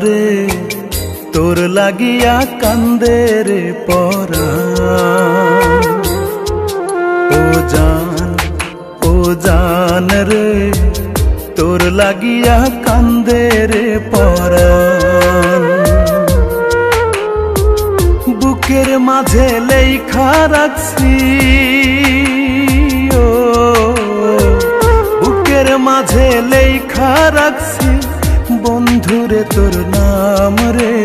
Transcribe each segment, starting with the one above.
রে তোর লাগিয়া কান্দে রে পরাণ। ও জান রে তোর লাগিয়া কান্দে রে পরাণ। বুকের মাঝে লেখা রাখছি বুকের মাঝে লেখা রাখছি বন্ধুরে তোর নাম রে।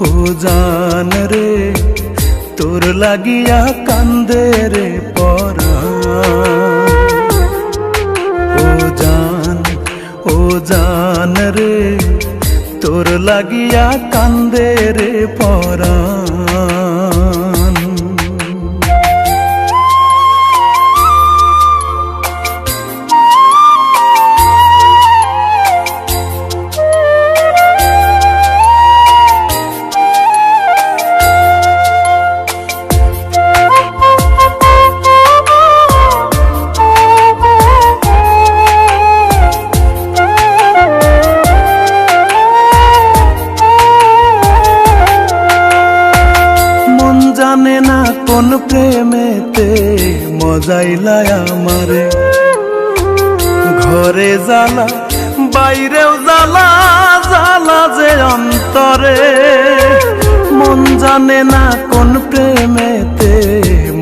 ও জান রে তোর লাগিয়া কান্দে রে পরাণ। ও জান রে তোর লাগিয়া কান্দে রে পরাণ। জানে না কোন প্রেমেতে মজাইলায় আমারে, ঘরে জ্বালা বাইরেও জ্বালা জ্বালা যে অন্তরে। মন জানে না কোন প্রেমেতে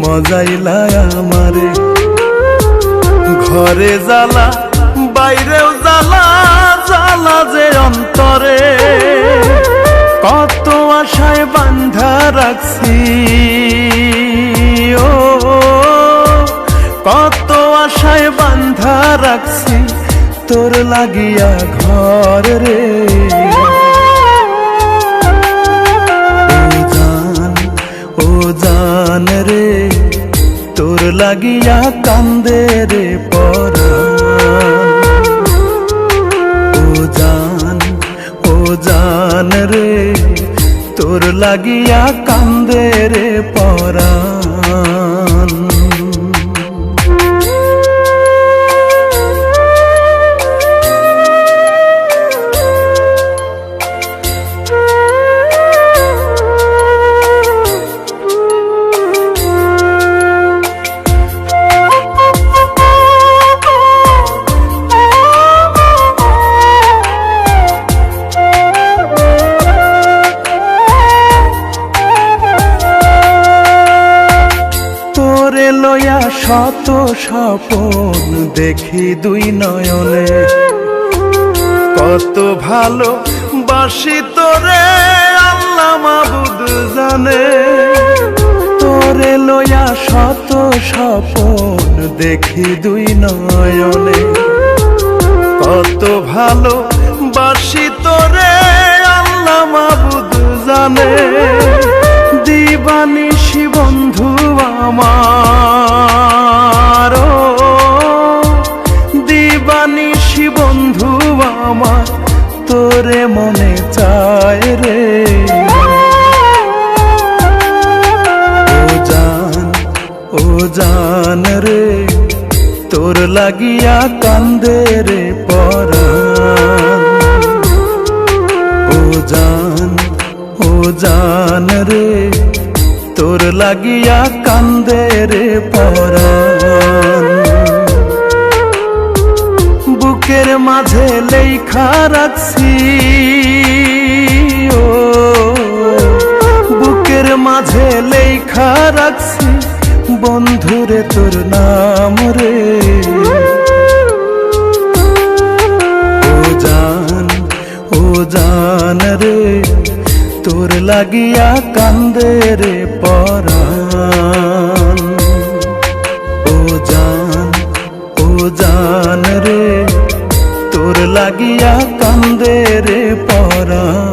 মজাইলায় আমারে, ঘরে জ্বালা বাইরেও জ্বালা জ্বালা যে অন্তরে। কত আশায় বান্ধা রাখছি কত আশায় বান্ধা রাখছি তোর লাগিয়া ঘর রে। ও জান রে তোর লাগিয়া কান্দে রে পরাণ। ও জান রে তোর লাগিয়া কান্দে রে পরাণ। লয়া শত স্বপন দেখি দুই নয়নে, কত ভালো বাসি তোরে আল্লাহ মাবুদ জানে। তোরে লয়া শত স্বপন দেখি দুই নয়নে, কত ভালো বাসি তোরে আল্লাহ মাবুদ জানে। দিবানিশি বন্ধু আমার, দিবানিশি বন্ধু আমার তোরে মনে চায় রে। ও জান রে তোর লাগিয়া কান্দে রে পরাণ। ও জান রে তোর লাগিয়া কান্দে রে পরাণ। বুকের মাঝে লেখা রাখছি বুকের মাঝে লেখা রাখছি বন্ধুরে তোর নাম রে। ও জান রে তোর লাগিয়া কান্দে রে পরাণ। ও জান রে তোর লাগিয়া কান্দে রে পরাণ।